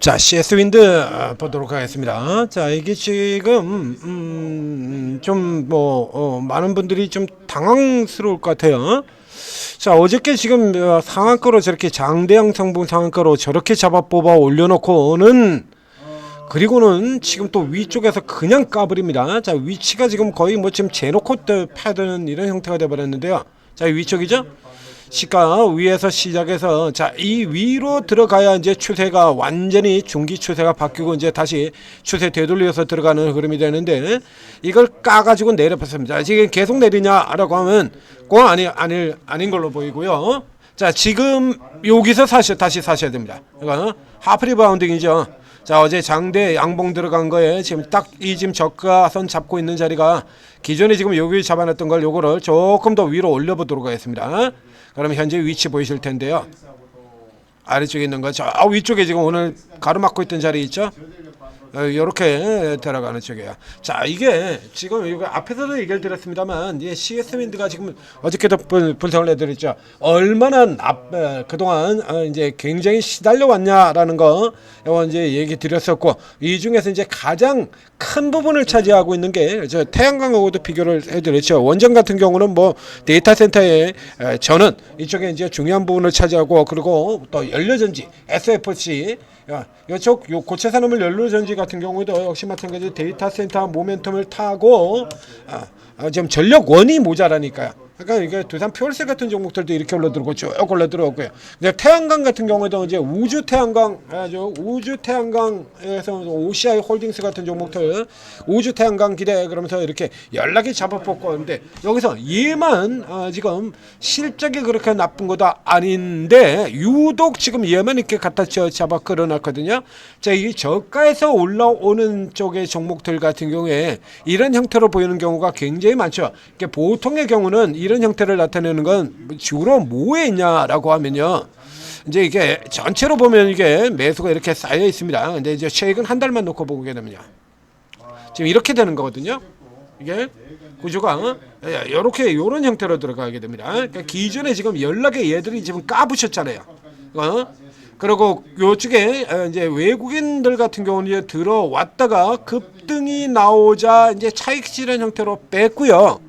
자, CS 윈드 보도록 하겠습니다. 자, 이게 지금 좀 많은 분들이 좀 당황스러울 것 같아요. 자, 어저께 지금 상한가로 저렇게 장대양 성분 상한가로 저렇게 잡아 뽑아 올려놓고는, 그리고는 지금 또 위쪽에서 그냥 까버립니다. 자, 위치가 지금 거의 뭐 지금 재놓고 파는 이런 형태가 되어버렸는데요. 자, 위쪽이죠. 시가 위에서 시작해서 자, 이 위로 들어가야 이제 추세가 완전히 중기 추세가 바뀌고 이제 다시 추세 되돌려서 들어가는 흐름이 되는데, 이걸 까가지고 내려봤습니다. 지금 계속 내리냐라고 하면 그건 아닌 걸로 보이고요. 자, 지금 여기서 다시 사셔야 됩니다. 이거 하프 리바운딩이죠. 자, 어제 장대 양봉 들어간 거에 지금 딱 이 지금 저가선 잡고 있는 자리가 기존에 지금 여기 잡아놨던 걸 요거를 조금 더 위로 올려보도록 하겠습니다. 그럼 현재 위치 보이실 텐데요. 아래쪽에 있는 거, 저 위쪽에 지금 오늘 가로막고 있던 자리 있죠? 이렇게 들어가는 쪽이에요. 자, 이게 지금 이거 앞에서도 얘기를 드렸습니다만, CS 윈드가 지금 어저께도 분석을 해드렸죠. 얼마나 그동안 이제 굉장히 시달려 왔냐라는 거 이제 얘기 드렸었고, 이 중에서 이제 가장 큰 부분을 차지하고 있는 게 저 태양광하고도 비교를 해드렸죠. 원전 같은 경우는 뭐 데이터 센터의 전원 이쪽에 이제 중요한 부분을 차지하고, 그리고 또 연료전지 SFC 이쪽 고체 산업물 연료전지 같은 경우도 역시 마찬가지로 데이터 센터 모멘텀을 타고 지금 전력원이 모자라니까요. 그러니까 이게 두산 퓨얼셀 같은 종목들도 이렇게 올라들고 쭉 올라들어오고요. 근데 태양광 같은 경우에도 이제 우주 태양광에서 OCI 홀딩스 같은 종목들 우주 태양광 기대 그러면서 이렇게 연락이 잡아먹고 하는데, 여기서 얘만 지금 실적이 그렇게 나쁜 것도 아닌데 유독 지금 얘만 이렇게 갖다 잡아 끌어놨거든요. 자, 이 저가에서 올라오는 쪽의 종목들 같은 경우에 이런 형태로 보이는 경우가 굉장히 많죠. 보통의 경우는 이런 형태를 나타내는 건 주로 뭐에 있냐라고 하면요, 이제 이게 전체로 보면 이게 매수가 이렇게 쌓여 있습니다. 근데 이제 최근 한 달만 놓고 보게 되면요, 지금 이렇게 되는 거거든요. 이게 구조가 이렇게 이런 형태로 들어가게 됩니다. 그러니까 기존에 지금 연락에 얘들이 지금 까부셨잖아요. 그리고 요쪽에 이제 외국인들 같은 경우는 이제 들어왔다가 급등이 나오자 이제 차익 실현 형태로 뺐고요.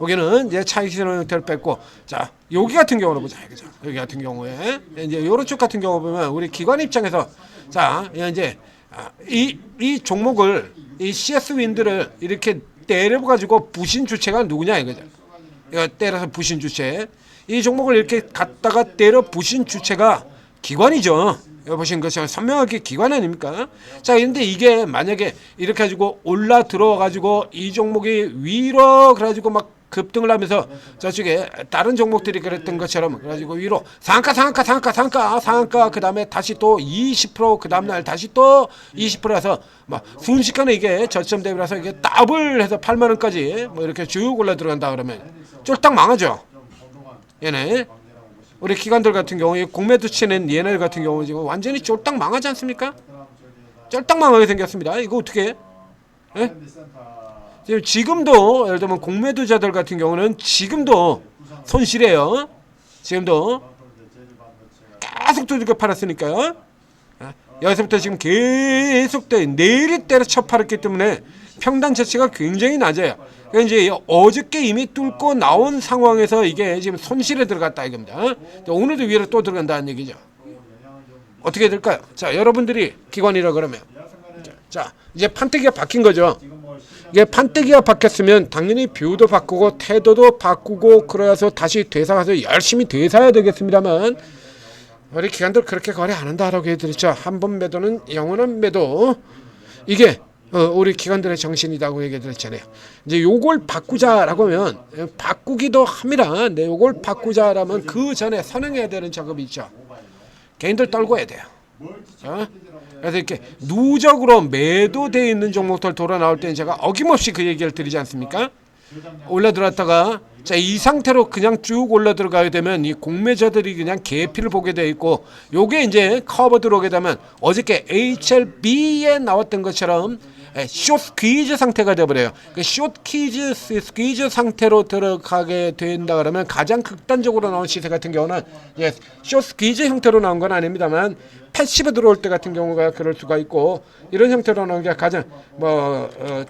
여기는 이제 차익 실현 형태를 뺐고, 자, 여기 같은 경우는 보자. 그죠? 여기 같은 경우에 이제 요런 쪽 같은 경우 보면 우리 기관 입장에서 자, 이제 이 종목을 이 CS 윈드를 이렇게 때려가지고 부신 주체가 누구냐 이거죠. 이거 때려서 부신 주체. 이 종목을 이렇게 갖다가 때려 부신 주체가 기관이죠. 여기 보신 것처럼 선명하게 기관 아닙니까? 자, 근데 이게 만약에 이렇게 가지고 올라 들어와가지고 이 종목이 위로 그래가지고 막 급등을 하면서 저쪽에 다른 종목들이 그랬던 것처럼 그래가지고 위로 상한가 그 다음에 다시 또 20% 그 다음날 다시 또 20%라서 막 순식간에 이게 저점 대비라서 이게 더블 해서 8만원까지 뭐 이렇게 쭉 올라 들어간다 그러면 쫄딱 망하죠. 얘네 우리 기관들 같은 경우에 공매도 치는 얘네 같은 경우 지금 완전히 쫄딱 망하지 않습니까? 쫄딱 망하게 생겼습니다. 이거 어떻게 해? 지금도 예를 들면 공매도자들 같은 경우는 지금도 손실해요. 지금도 계속 두들겨 팔았으니까요. 여기서부터 지금 계속 내리 때려쳐 팔았기 때문에 평단 자체가 굉장히 낮아요. 그러니까 이제 어저께 이미 뚫고 나온 상황에서 이게 지금 손실에 들어갔다 이겁니다. 오늘도 위로 또 들어간다는 얘기죠. 어떻게 될까요? 자, 여러분들이 기관이라 그러면 자, 이제 판때기가 바뀐 거죠. 이게 판때기가 바뀌었으면 당연히 뷰도 바꾸고 태도도 바꾸고 그래서 다시 되사가서 열심히 되사야 되겠습니다만, 우리 기관들 그렇게 거래 안 한다라고 해드렸죠. 한 번 매도는 영원한 매도. 이게 우리 기관들의 정신이라고 얘기해드렸잖아요. 이제 요걸 바꾸자라고 하면 바꾸기도 합니다. 근데 요걸 바꾸자라면 그 전에 선행해야 되는 작업이 있죠. 개인들 떨고 해야 돼요. 그래서 이렇게 누적으로 매도되어 있는 종목들 돌아 나올 때는 제가 어김없이 그 얘기를 드리지 않습니까? 올라 들어왔다가 자, 이 상태로 그냥 쭉 올라 들어가게 되면 이 공매자들이 그냥 계피를 보게 돼 있고, 요게 이제 커버 들어오게 되면 어저께 HLB에 나왔던 것처럼 숏 스퀴즈 상태가 되어버려요. 숏 스퀴즈 상태로 들어가게 된다 그러면 가장 극단적으로 나온 시세 같은 경우는 숏 스퀴즈 형태로 나온 건 아닙니다만 패시브 들어올 때 같은 경우가 그럴 수가 있고 이런 형태로 나온 게 가장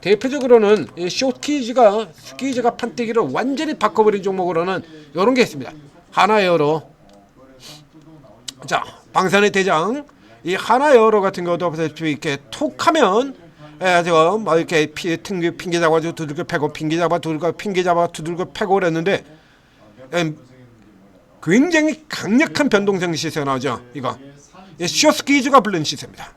대표적으로는 숏 스퀴즈가 판때기를 완전히 바꿔버린 종목으로는 이런 게 있습니다. 하나에어로. 자, 방산의 대장 이 하나에어로 같은 경우도 보다시피 이렇게 툭 하면 지금 뭐 이렇게 핑계 잡아 두들겨 패고 핑계 잡아 두들겨 패고 그랬는데 굉장히 강력한 변동성 시세가 나오죠. 이거 숏스퀴즈가 불린 시세입니다.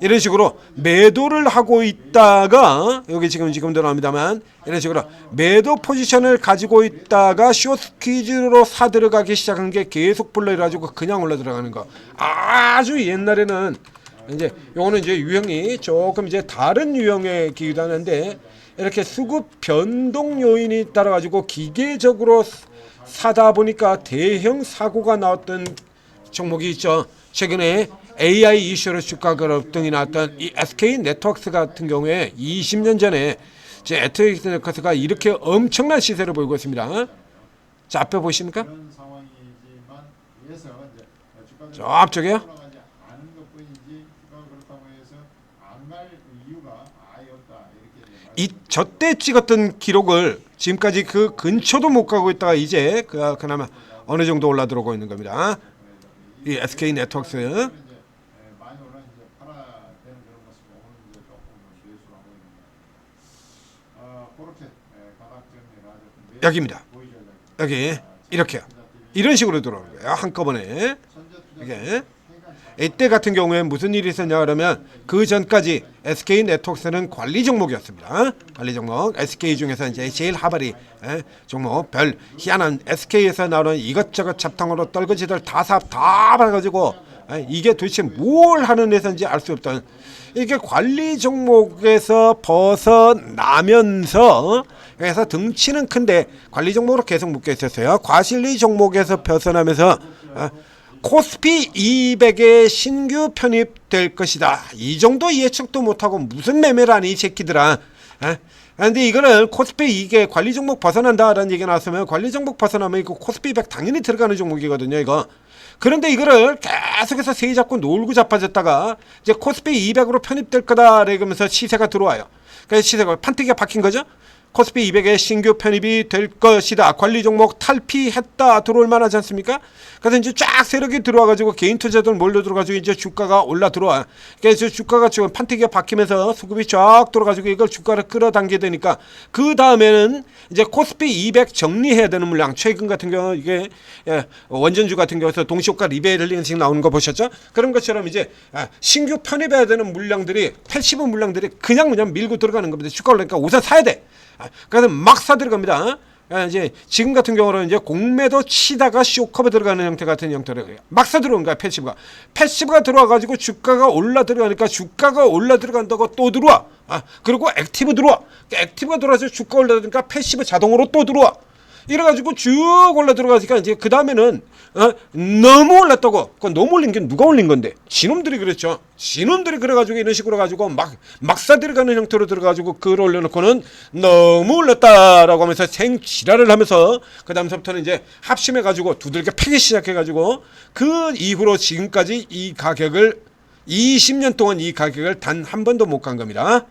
이런 식으로 매도를 하고 있다가 여기 지금도 나옵니다만 이런 식으로 매도 포지션을 가지고 있다가 숏스퀴즈로 사 들어가기 시작한 게 계속 불러가지고 그냥 올라 들어가는 거. 아주 옛날에는 이제 요거는 이제 유형이 조금 이제 다른 유형의 기기도 하는데 이렇게 수급 변동 요인이 따라 가지고 기계적으로 사다 보니까 대형 사고가 나왔던 종목이 있죠. 최근에 AI 이슈로 주가 급등이 나왔던 이 SK 네트워크스 같은 경우에 20년 전에 제 SK 네트워크스가 이렇게 엄청난 시세를 보이고 있습니다. 자, 앞에 보십니까? 저 앞쪽에요. 이 저때 찍었던 기록을 지금까지 그 근처도 못 가고 있다가 이제 그나마 어느 정도 올라 들어오고 있는 겁니다. 이 SK 네트워크스. 여기입니다. 여기 이렇게요. 이런 식으로 들어오는 거예요. 한꺼번에. 이게 이때 같은 경우에 무슨 일이 있었냐 그러면 그 전까지 SK 네트워크스는 관리 종목이었습니다. 관리 종목. SK 중에서 이제 제일 하바리 종목 별 희한한 SK에서 나오는 이것저것 잡탕으로 떨거지들 다 받아가지고 이게 도대체 뭘 하는 회사인지 알 수 없던 이게 관리 종목에서 벗어나면서 그래서 등치는 큰데 관리 종목으로 계속 묶여 있었어요. 과실리 종목에서 벗어나면서 코스피 200에 신규 편입될 것이다. 이 정도 예측도 못하고 무슨 매매라니 이 새끼들아. 근데 이거는 코스피 200 관리 종목 벗어난다라는 얘기가 나왔으면 관리 종목 벗어나면 이거 코스피 200 당연히 들어가는 종목이거든요. 이거. 그런데 이거를 계속해서 세이 잡고 놀고 자빠졌다가 이제 코스피 200으로 편입될 거다 이러면서 시세가 들어와요. 그래서 시세가 판때기가 박힌 거죠. 코스피 200에 신규 편입이 될 것이다. 관리 종목 탈피했다. 들어올 만하지 않습니까? 그래서 이제 쫙 세력이 들어와가지고 개인 투자들 몰려 들어가지고 이제 주가가 올라 들어와. 그래서 주가가 지금 판때기가 박히면서 수급이 쫙 들어가지고 이걸 주가를 끌어당기게 되니까 그 다음에는 이제 코스피 200 정리해야 되는 물량. 최근 같은 경우 이게 원전주 같은 경우에서 동시효과 리밸런싱 나오는 거 보셨죠? 그런 것처럼 이제 신규 편입해야 되는 물량들이 패시브 물량들이 그냥 밀고 들어가는 겁니다. 주가 올라니까 우선 사야 돼. 그래서 막 사 들어갑니다. 이제 지금 같은 경우는 이제 공매도 치다가 쇼커브 들어가는 형태 같은 형태로 막 사 들어온 거야. 패시브가 들어와가지고 주가가 올라 들어가니까 주가가 올라 들어간다고 또 들어와. 그리고 액티브 들어와. 액티브가 들어와서 주가 올라 들어가니까 패시브 자동으로 또 들어와. 이래가지고 쭉 올라 들어가니까 이제 그 다음에는 너무 올랐다고. 그건 너무 올린 게 누가 올린 건데? 지놈들이 그랬죠. 지놈들이 그래가지고 이런 식으로 가지고 막 사 들어가는 형태로 들어가지고 그걸 올려놓고는 너무 올랐다라고 하면서 생지랄을 하면서 그 다음서부터는 이제 합심해가지고 두들겨 패기 시작해가지고 그 이후로 지금까지 이 가격을 20년 동안 이 가격을 단 한 번도 못 간 겁니다.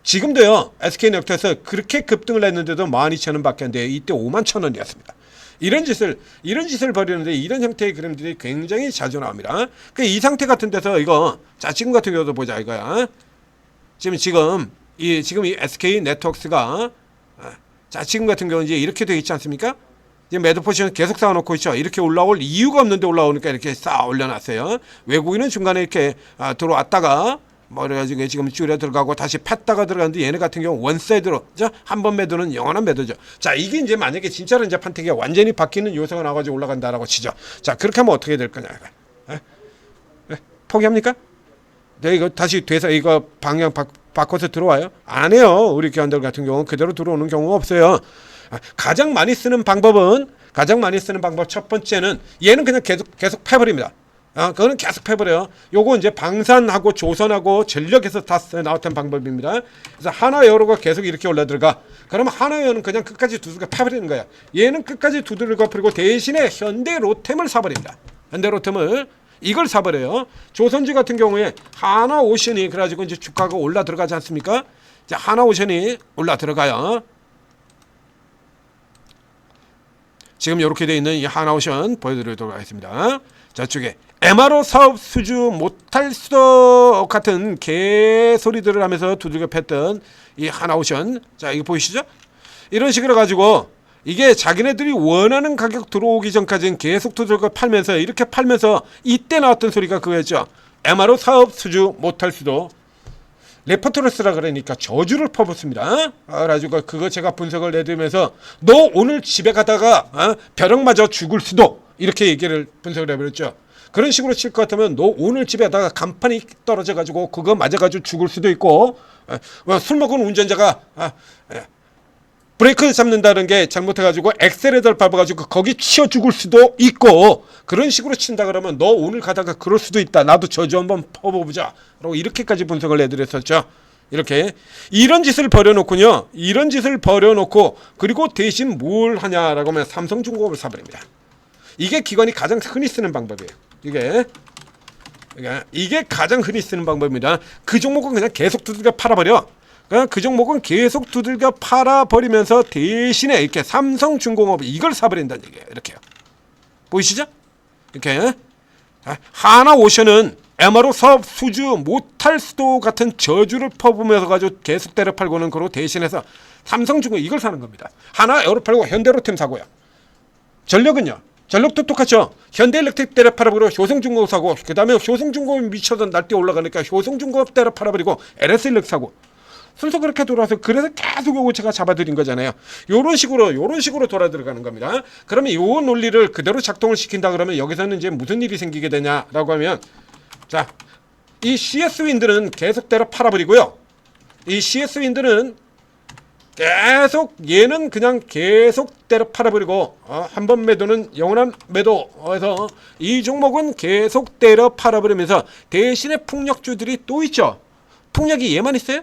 지금도요. SK네트워크에서 그렇게 급등을 했는데도 12,000원 밖에 안 돼요. 이때 51,000원이었습니다. 이런 짓을 벌이는데 이런 형태의 그림들이 굉장히 자주 나옵니다. 이 상태 같은 데서 이거 자 지금 같은 경우도 보자 이거야. 지금 이 SK 네트워크스가 자 지금 같은 경우 이제 이렇게 되어 있지 않습니까? 지금 매도 포지션 계속 쌓아놓고 있죠. 이렇게 올라올 이유가 없는데 올라오니까 이렇게 쌓아 올려놨어요. 외국인은 중간에 이렇게 들어왔다가 그래가지고 지금 줄여 들어가고 다시 팼다가 들어가는데 얘네 같은 경우 원사이드로 한 번 매도는 영원한 매도죠. 자 이게 이제 만약에 진짜로 이제 판때기가 완전히 바뀌는 요소가 나와가지고 올라간다라고 치죠. 자 그렇게 하면 어떻게 될 거냐? 포기합니까? 네 이거 다시 돼서 이거 방향 바꿔서 들어와요? 안 해요. 우리 기관들 같은 경우는 그대로 들어오는 경우가 없어요. 가장 많이 쓰는 방법 첫 번째는 얘는 그냥 계속 패버립니다. 그거는 계속 패버려요. 요거 이제 방산하고 조선하고 전력에서 다 나왔던 방법입니다. 그래서 하나여로가 계속 이렇게 올라 들어가. 그러면 하나여는 그냥 끝까지 두들겨 패버리는 거야. 얘는 끝까지 두들겨 버리고 대신에 현대로템을 사버립니다. 현대로템을 이걸 사버려요. 조선주 같은 경우에 하나오션이 그래가지고 이제 주가가 올라 들어가지 않습니까? 자, 하나오션이 올라 들어가요. 지금 이렇게 되어 있는 이 하나오션 보여드리도록 하겠습니다. 저쪽에 MRO 사업 수주 못할 수도 같은 개소리들을 하면서 두들겨 팼던 이 하나오션. 자, 이거 보이시죠? 이런 식으로 가지고 이게 자기네들이 원하는 가격 들어오기 전까지는 계속 두들겨 팔면서 이렇게 팔면서 이때 나왔던 소리가 그거였죠. MRO 사업 수주 못할 수도. 레퍼토레스라 그러니까 저주를 퍼붓습니다. 그래가지고 그거 제가 분석을 내드리면서 너 오늘 집에 가다가 벼락 맞아 죽을 수도 이렇게 얘기를 분석을 해버렸죠. 그런 식으로 칠 것 같으면 너 오늘 집에 가다가 간판이 떨어져가지고 그거 맞아가지고 죽을 수도 있고 술 먹은 운전자가 브레이크 잡는다는 게 잘못해가지고 엑셀에다 밟아가지고 거기 치여 죽을 수도 있고 그런 식으로 친다 그러면 너 오늘 가다가 그럴 수도 있다. 나도 저주 한번 퍼보자. 라고 이렇게까지 분석을 해드렸었죠. 이렇게 이런 짓을 벌여놓고요. 이런 짓을 벌여놓고 그리고 대신 뭘 하냐라고 하면 삼성중공업을 사버립니다. 이게 기관이 가장 흔히 쓰는 방법이에요. 이게 가장 흔히 쓰는 방법입니다. 그 종목은 그냥 계속 두들겨 팔아버려. 그 종목은 계속 두들겨 팔아버리면서 대신에 이렇게 삼성중공업 이걸 사버린다는 얘기예요. 이렇게요. 보이시죠? 이렇게 하나오션은 MRO 사업 수주 못할 수도 같은 저주를 퍼부면서 가지고 계속 때려 팔고는 그로 대신해서 삼성중공업 이걸 사는 겁니다. 하나여로 팔고 현대로템 사고요. 전력은요. 전력도 똑같죠. 현대일렉트릭 때려 팔아버리고 효성중공업 사고 그 다음에 효성중공업이 미쳐서 날뛰어 올라가니까 효성중공업 때려 팔아버리고 LS일렉 사고 순서 그렇게 돌아서 그래서 계속 요거 제가 잡아드린 거잖아요. 요런 식으로 돌아 들어가는 겁니다. 그러면 요 논리를 그대로 작동을 시킨다 그러면 여기서는 이제 무슨 일이 생기게 되냐라고 하면 자, 이 CS윈드는 계속 때려 팔아버리고요. 이 CS윈드는 계속 얘는 그냥 계속 때려 팔아버리고 한 번 매도는 영원한 매도해서 이 종목은 계속 때려 팔아버리면서 대신에 풍력주들이 또 있죠. 풍력이 얘만 있어요?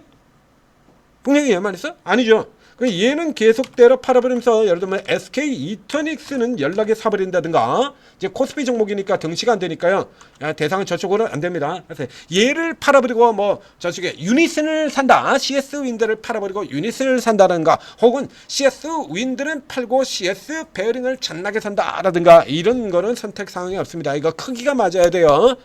풍력이 얘만 있어? 아니죠. 얘는 계속 때려 팔아버리면서 예를 들면 SK 이터닉스는 연락에 사버린다든가 이제 코스피 종목이니까 등시가 안 되니까요. 대상은 저쪽으로는 안 됩니다. 그래서 얘를 팔아버리고 뭐 저쪽에 유니슨을 산다. CS 윈드를 팔아버리고 유니슨을 산다든가 혹은 CS 윈드는 팔고 CS 베어링을 잔나게 산다라든가 이런 거는 선택 상황이 없습니다. 이거 크기가 맞아야 돼요.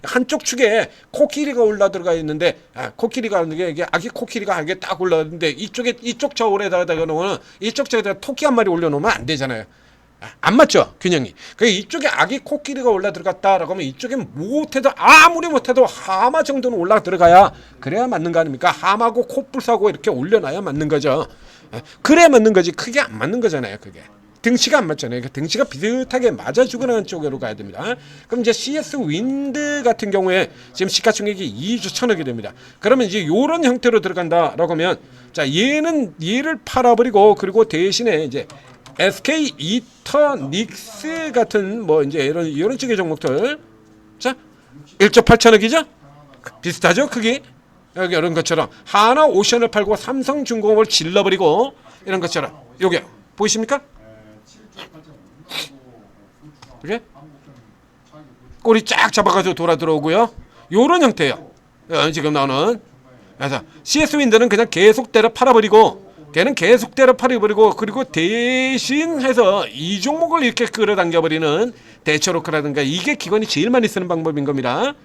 한쪽 축에 코끼리가 올라 들어가 있는데 코끼리가 이게 아기 코끼리가 이게 딱 올라가는데 이쪽 저울에다가 놓으면 이쪽 저에다가 토끼 한 마리 올려놓으면 안 되잖아요. 안 맞죠 균형이. 이쪽에 아기 코끼리가 올라 들어갔다라고 하면 이쪽에 아무리 못해도 하마 정도는 올라 들어가야 그래야 맞는 거 아닙니까? 하마고 코뿔사고 이렇게 올려놔야 맞는 거죠. 그래야 맞는 거지 크게 안 맞는 거잖아요 그게. 등치가 안 맞잖아요. 등치가 비슷하게 맞아 죽어나는 쪽으로 가야 됩니다. 그럼 이제 CS 윈드 같은 경우에 지금 시가총액이 2조 1천억이 됩니다. 그러면 이제 이런 형태로 들어간다라고 하면 자 얘를 팔아버리고 그리고 대신에 이제 SK 이터닉스 같은 뭐 이제 이런 쪽의 종목들 자 1조 8천억이죠? 비슷하죠 크기? 여기 이런 것처럼 하나오션을 팔고 삼성중공업을 질러버리고 이런 것처럼 요게 보이십니까? 그래? 꼬리 쫙 잡아가지고 돌아 들어오고요. 요런 형태예요. 지금 나오는. 그래서 CS윈드는 그냥 계속 때려 팔아버리고 걔는 계속 때려 팔아버리고 그리고 대신해서 이 종목을 이렇게 끌어당겨버리는 대처로크라든가 이게 기관이 제일 많이 쓰는 방법인 겁니다.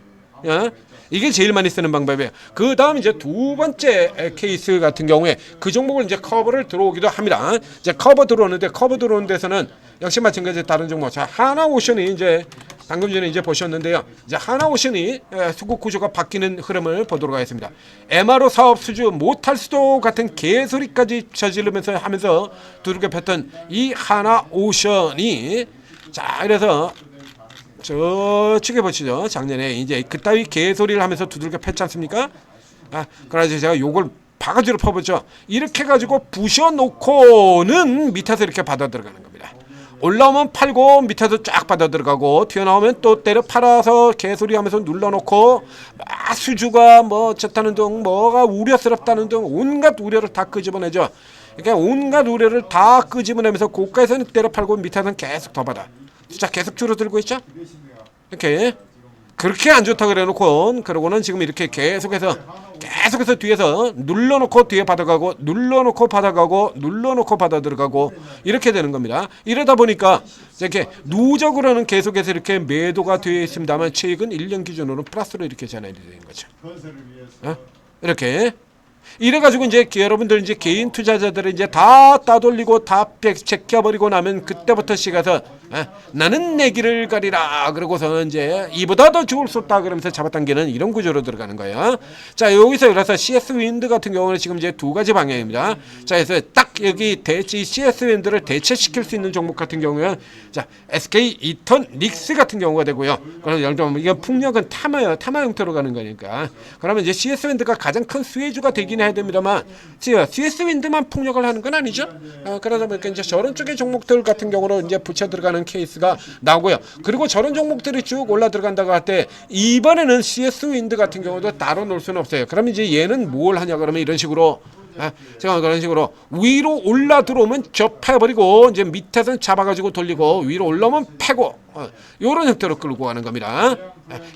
이게 제일 많이 쓰는 방법이에요. 그 다음 이제 두 번째 케이스 같은 경우에 그 종목을 이제 커버를 들어오기도 합니다. 이제 커버 들어오는 데서는 역시 마찬가지 다른 종목. 자, 하나오션이 이제 방금 전에 이제 보셨는데요. 이제 하나오션이 수급 구조가 바뀌는 흐름을 보도록 하겠습니다. MRO 사업 수주 못할 수도 같은 개소리까지 저지르면서 하면서 두들겨 폈던 이 하나오션이 자, 그래서 저쪽에 보시죠. 작년에 이제 그따위 개소리를 하면서 두들겨 팼지 않습니까? 그래서 제가 요걸 바가지로 퍼보죠. 이렇게 해가지고 부셔놓고는 밑에서 이렇게 받아 들어가는 겁니다. 올라오면 팔고 밑에서 쫙 받아 들어가고 튀어나오면 또 때려 팔아서 개소리하면서 눌러놓고 막 수주가 뭐 좋다는 등 뭐가 우려스럽다는 등 온갖 우려를 다 끄집어내죠. 그러니까 온갖 우려를 다 끄집어내면서 고가에서는 때려 팔고 밑에서는 계속 더 받아. 진짜 계속 줄어들고 있죠. 이렇게 그렇게 안 좋다 그래놓고 그러고는 지금 이렇게 계속해서 뒤에서 눌러놓고 뒤에 받아가고 눌러놓고 받아가고 눌러놓고 받아 들어가고 이렇게 되는 겁니다. 이러다 보니까 이렇게 누적으로는 계속해서 이렇게 매도가 되어 있습니다만 최근 1년 기준으로는 플러스로 이렇게 전환이 되는 거죠. 이렇게 이래가지고 이제 여러분들 이제 개인 투자자들을 이제 다 따돌리고 다 제껴버리고 나면 그때부터 시가서 나는 내 길을 가리라 그러고서 이제 이보다 더 좋을 수 없다 그러면서 잡아당기는 이런 구조로 들어가는 거예요. 자 여기서 그래서 CS 윈드 같은 경우는 지금 이제 두 가지 방향입니다. 자 그래서 딱 여기 CS 윈드를 대체시킬 수 있는 종목 같은 경우는 자 SK 이턴 닉스 같은 경우가 되고요. 그럼 이게 풍력은 타마 형태로 가는 거니까 그러면 이제 CS 윈드가 가장 큰 수혜주가 되긴 해야 됩니다만 CS 윈드만 풍력을 하는 건 아니죠. 그러다 보니까 이제 저런 쪽의 종목들 같은 경우로 이제 붙여 들어가는 케이스가 나오고요. 그리고 저런 종목들이 쭉 올라 들어간다고 할 때 이번에는 CS 윈드 같은 경우도 따로 놓을 수는 없어요. 그러면 이제 얘는 뭘 하냐 그러면 이런 식으로 제가 그런 식으로 위로 올라 들어오면 접해버리고 이제 밑에서는 잡아가지고 돌리고 위로 올라오면 패고 이런 형태로 끌고 가는 겁니다.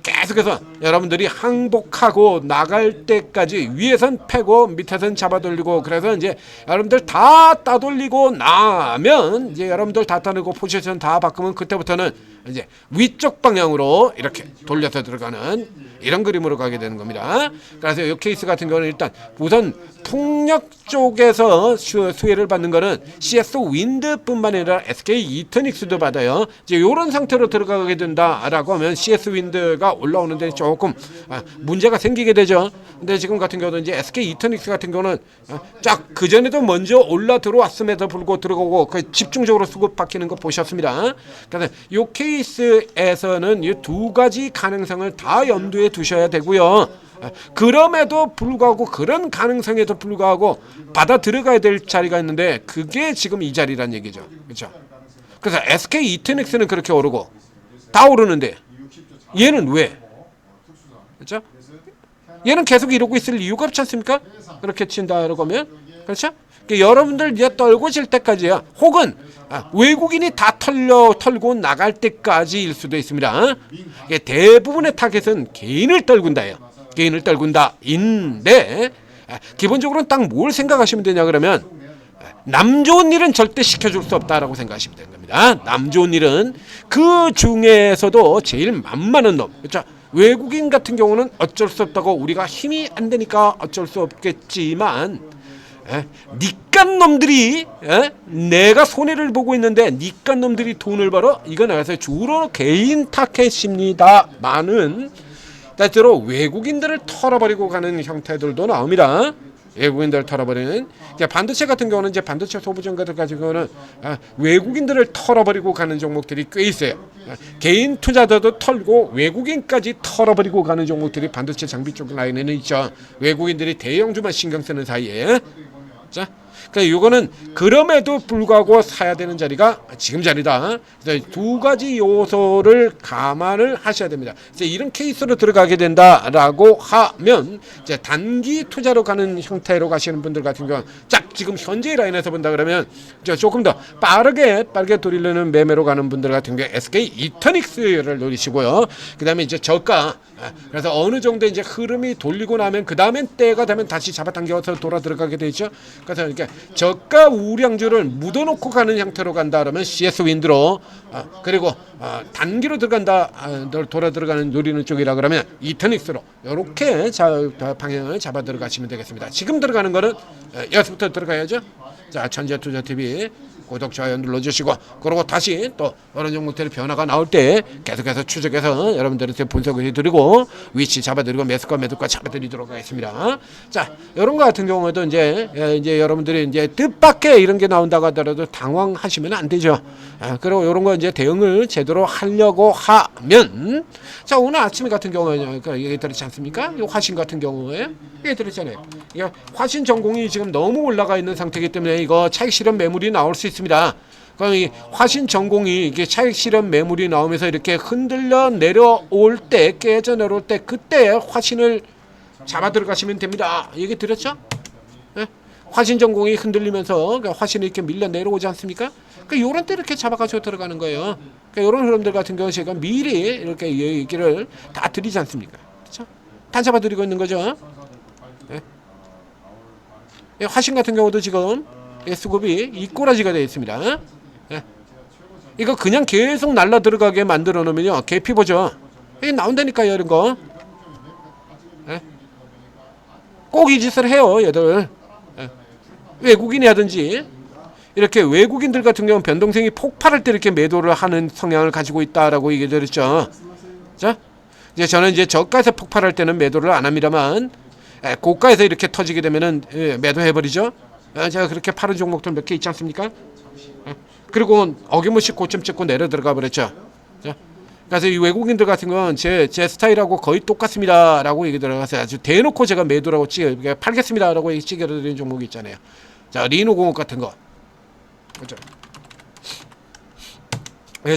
계속해서 여러분들이 항복하고 나갈 때까지 위에선 패고 밑에선 잡아 돌리고 그래서 이제 여러분들 다 따돌리고 나면 이제 여러분들 다 따돌리고 포지션 다 바꾸면 그때부터는 이제 위쪽 방향으로 이렇게 돌려서 들어가는 이런 그림으로 가게 되는 겁니다. 그래서 이 케이스 같은 경우는 일단 우선 풍력 쪽에서 수혜를 받는 거는 CS 윈드뿐만 아니라 SK 이터닉스도 받아요. 이제 이런 상태로 들어가게 된다라고 하면 CS 윈드가 올라오는데 조금 문제가 생기게 되죠. 근데 지금 같은 경우는 이제 SK 이터닉스 같은 경우는 쫙 그 전에도 먼저 올라 들어왔음에도 불구하고 들어가고 그 집중적으로 수급 바뀌는 거 보셨습니다. 그래서 이 케이스에서는 이 두 가지 가능성을 다 염두에 두셔야 되고요. 그럼에도 불구하고 그런 가능성에도 불구하고 받아 들어가야 될 자리가 있는데 그게 지금 이 자리란 얘기죠. 그렇죠? 그래서 SK 이터닉스는 그렇게 오르고 다 오르는데 얘는 왜? 그렇죠? 얘는 계속 이러고 있을 이유가 없지 않습니까? 그렇게 친다라고 하면 그렇죠? 그러니까 여러분들 이제 떨고 질 때까지야 혹은 외국인이 다 털고 나갈 때까지일 수도 있습니다. 대부분의 타겟은 개인을 떨군다예요. 개인을 떨군다인데 기본적으로는 딱 뭘 생각하시면 되냐 그러면 남 좋은 일은 절대 시켜줄 수 없다라고 생각하시면 되는 겁니다. 남 좋은 일은 그 중에서도 제일 만만한 놈. 그렇죠? 외국인 같은 경우는 어쩔 수 없다고 우리가 힘이 안 되니까 어쩔 수 없겠지만 니깐 놈들이 내가 손해를 보고 있는데 니깐 놈들이 돈을 벌어 이건 알아서 주로 개인 타켓입니다만은 때때로 외국인들을 털어버리고 가는 형태들도 나옵니다. 외국인들을 털어버리는 반도체 같은 경우는 이제 반도체 소부정가들 가지고는 외국인들을 털어버리고 가는 종목들이 꽤 있어요. 개인 투자자도 털고 외국인까지 털어버리고 가는 종목들이 반도체 장비 쪽 라인에는 있죠. 외국인들이 대형주만 신경 쓰는 사이에 자, 그러니까 이거는 그럼에도 불구하고 사야 되는 자리가 지금 자리다. 그래서 두 가지 요소를 감안을 하셔야 됩니다. 그래서 이런 케이스로 들어가게 된다라고 하면 이제 단기 투자로 가는 형태로 가시는 분들 같은 경우, 딱 지금 현재 라인에서 본다 그러면 조금 더 빠르게 돌리려는 매매로 가는 분들 같은 경우 SK 이터닉스를 노리시고요. 그다음에 이제 저가. 그래서 어느 정도 이제 흐름이 돌리고 나면 그 다음엔 때가 되면 다시 잡아당겨서 돌아 들어가게 되죠. 그래서 이렇게 저가 우량주를 묻어놓고 가는 형태로 간다 그러면 CS 윈드로 그리고 단기로 들어간다 돌아 들어가는 노리는 쪽이라 그러면 이터닉스로 이렇게 방향을 잡아 들어가시면 되겠습니다. 지금 들어가는 거는 여기서부터 들어가야죠. 자, 천재투자TV 구독, 좋아요 눌러주시고 그리고 다시 또 어느 종목들의 변화가 나올 때 계속해서 추적해서 여러분들한테 분석을 해드리고 위치 잡아드리고 매수가 매도가 잡아드리도록 하겠습니다. 자, 이런 거 같은 경우에도 이제 여러분들이 이제 뜻밖의 이런 게 나온다고 하더라도 당황하시면 안 되죠. 그리고 이런 거 이제 대응을 제대로 하려고 하면 자, 오늘 아침에 같은 경우에 얘기 들었지 않습니까? 이 화신 같은 경우에 얘기 들었잖아요. 화신 전공이 지금 너무 올라가 있는 상태이기 때문에 이거 차익 실현 매물이 나올 수 있습니다. 있습니다. 그럼 이 화신 전공이 이게 차익 실현 매물이 나오면서 이렇게 흔들려 내려올 때, 깨져 내려올 때 그때 화신을 잡아 들어가시면 됩니다. 얘기 들었죠? 예? 화신 전공이 흔들리면서 그러니까 화신이 이렇게 밀려 내려오지 않습니까? 그러니까 요런 때 이렇게 잡아가지고 들어가는 거예요. 그러니까 이런 흐름들 같은 경우 제가 미리 이렇게 얘기를 다 드리지 않습니까? 그렇죠? 다 잡아드리고 있는 거죠. 예? 예, 화신 같은 경우도 지금 수급이 이 꼬라지가 되어 있습니다. 예? 이거 그냥 계속 날라 들어가게 만들어 놓으면요 계피 보죠. 이게 나온다니까요 이런 거. 예? 꼭 이 짓을 해요 얘들. 예? 외국인이 하든지 이렇게 외국인들 같은 경우는 변동성이 폭발할 때 이렇게 매도를 하는 성향을 가지고 있다라고 얘기 드렸죠. 자, 이제 저는 이제 저가에서 폭발할 때는 매도를 안 합니다만 고가에서 이렇게 터지게 되면은 매도해 버리죠. 제가 그렇게 파는 종목들 몇 개 있지 않습니까? 그리고 어김없이 고점 찍고 내려 들어가 버렸죠. 자, 그래서 이 외국인들 같은 건 제 스타일하고 거의 똑같습니다라고 얘기 들어가서 아주 대놓고 제가 매도라고 팔겠습니다라고 찍어드리는 종목이 있잖아요. 자, 리노공업 같은 거. 그렇죠.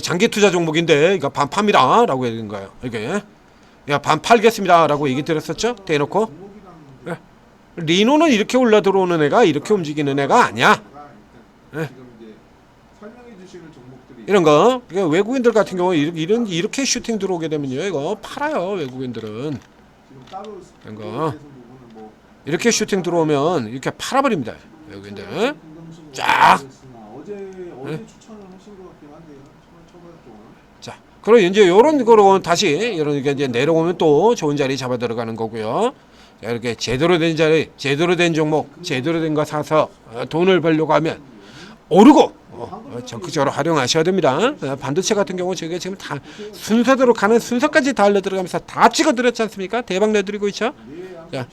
장기 투자 종목인데 이거 반 팝니다라고 얘기한 거예요. 이게 반 팔겠습니다라고 얘기 드렸었죠. 대놓고. 리노는 이렇게 올라 들어오는 애가 이렇게 움직이는 애가 아니야. 이런 거 외국인들 같은 경우 이렇게 슈팅 들어오게 되면요 이거 팔아요. 외국인들은 이런 거 이렇게 슈팅 들어오면 이렇게 팔아버립니다. 외국인들 쫙. 자, 그리고 이제 이런 거로 다시 이런 게 이제 내려오면 또 좋은 자리 잡아 들어가는 거고요. 자, 이렇게 제대로 된 자리, 제대로 된 종목, 제대로 된 거 사서 돈을 벌려고 하면 오르고 적극적으로 활용하셔야 됩니다. 반도체 같은 경우 저희가 지금 다 순서대로 가는 순서까지 다 알려 들어가면서 다 찍어 드렸지 않습니까? 대박 내드리고 있죠. 자,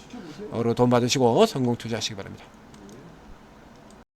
돈 받으시고 성공 투자하시기 바랍니다.